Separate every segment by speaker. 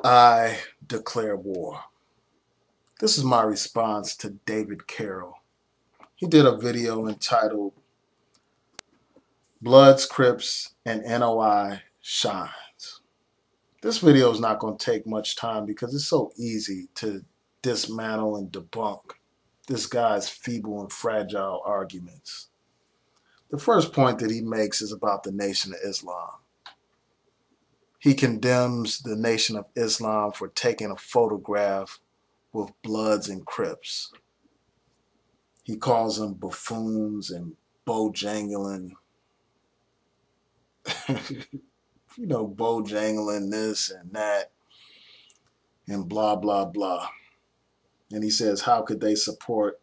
Speaker 1: I declare war. This is my response to David Carroll. He did a video entitled Bloods, Crips, and NOI Shines. This video is not going to take much time because it's so easy to dismantle and debunk this guy's feeble and fragile arguments. The first point that he makes is about the Nation of Islam. He condemns the Nation of Islam for taking a photograph with Bloods and Crips. He calls them buffoons and bojangling, bojangling this and that and blah, blah, blah. And he says, how could they support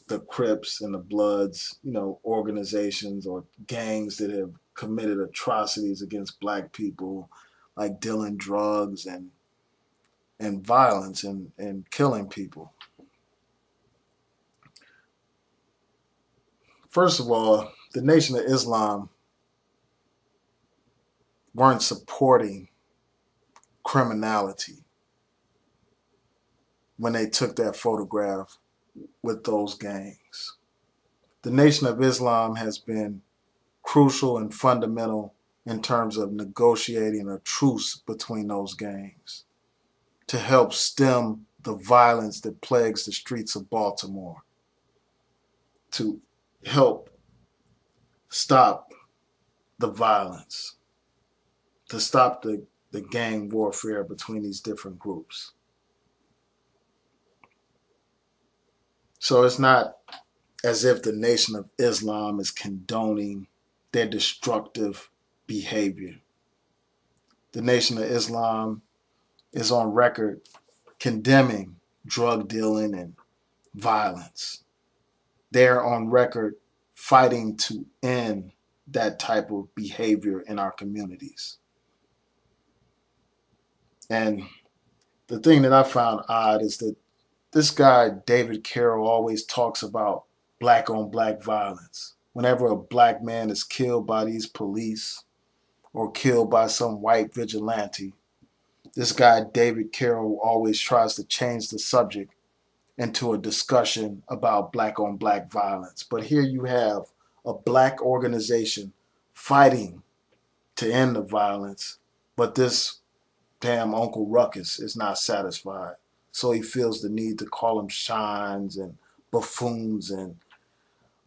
Speaker 1: the Crips and the Bloods, organizations or gangs that have committed atrocities against black people, like dealing drugs and violence and killing people. First of all, the Nation of Islam weren't supporting criminality when they took that photograph with those gangs. The Nation of Islam has been crucial and fundamental in terms of negotiating a truce between those gangs to help stem the violence that plagues the streets of Baltimore, to help stop the violence, to stop the gang warfare between these different groups. So it's not as if the Nation of Islam is condoning their destructive behavior. The Nation of Islam is on record condemning drug dealing and violence. They're on record fighting to end that type of behavior in our communities. And the thing that I found odd is that this guy, David Carroll, always talks about black on black violence. Whenever a black man is killed by these police or killed by some white vigilante, this guy, David Carroll, always tries to change the subject into a discussion about black on black violence. But here you have a black organization fighting to end the violence, but this damn Uncle Ruckus is not satisfied. So he feels the need to call them shines and buffoons and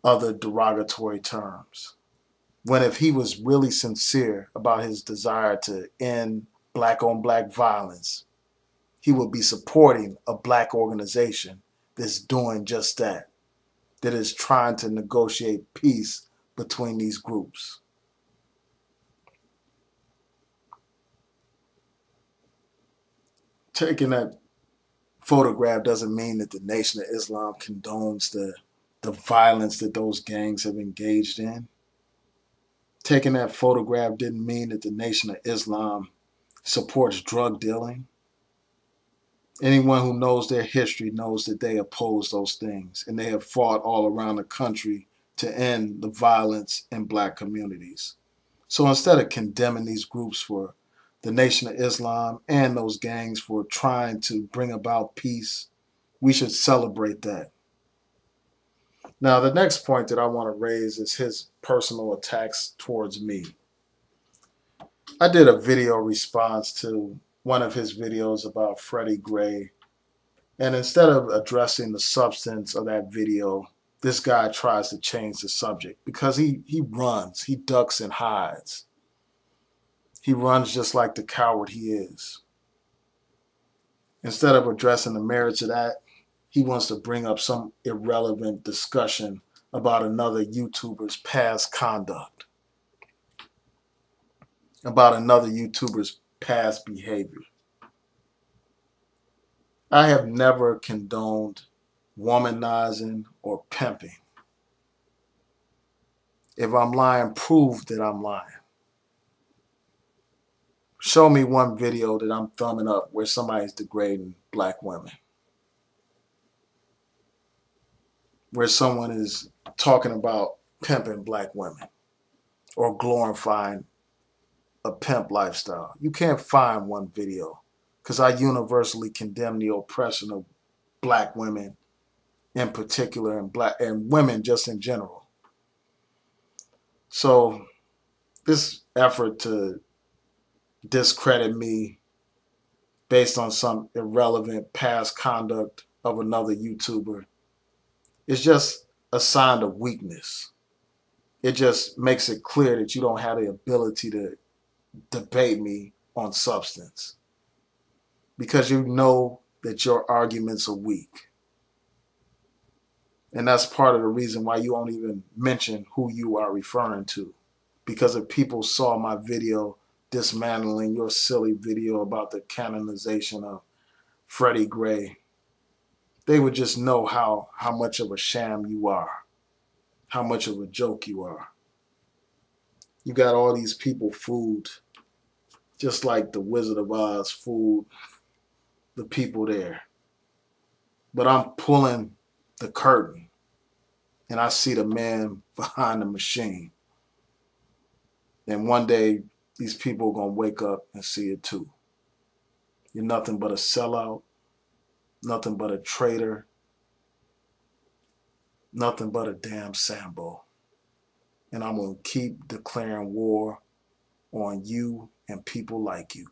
Speaker 1: other derogatory terms. When if he was really sincere about his desire to end black on black violence, he would be supporting a black organization that's doing just that, that is trying to negotiate peace between these groups. Taking that photograph doesn't mean that the Nation of Islam condones the violence that those gangs have engaged in. Taking that photograph didn't mean that the Nation of Islam supports drug dealing. Anyone who knows their history knows that they oppose those things, and they have fought all around the country to end the violence in black communities. So instead of condemning these groups for the Nation of Islam and those gangs for trying to bring about peace, we should celebrate that. Now, the next point that I want to raise is his personal attacks towards me. I did a video response to one of his videos about Freddie Gray, and instead of addressing the substance of that video, this guy tries to change the subject because he runs, he ducks and hides. He runs just like the coward he is. Instead of addressing the merits of that, he wants to bring up some irrelevant discussion about another YouTuber's past conduct, about another YouTuber's past behavior. I have never condoned womanizing or pimping. If I'm lying, prove that I'm lying. Show me one video that I'm thumbing up where somebody's degrading black women, where someone is talking about pimping black women or glorifying a pimp lifestyle. You can't find one video because I universally condemn the oppression of black women in particular, and women just in general. So this effort to discredit me based on some irrelevant past conduct of another YouTuber is just a sign of weakness. It just makes it clear that you don't have the ability to debate me on substance because you know that your arguments are weak. And that's part of the reason why you won't even mention who you are referring to. Because if people saw my video dismantling your silly video about the canonization of Freddie Gray, they would just know how much of a sham you are, how much of a joke you are. You got all these people fooled, just like the Wizard of Oz fooled the people there. But I'm pulling the curtain, and I see the man behind the machine. And one day, these people are going to wake up and see it too. You're nothing but a sellout, nothing but a traitor, nothing but a damn Sambo. And I'm going to keep declaring war on you and people like you.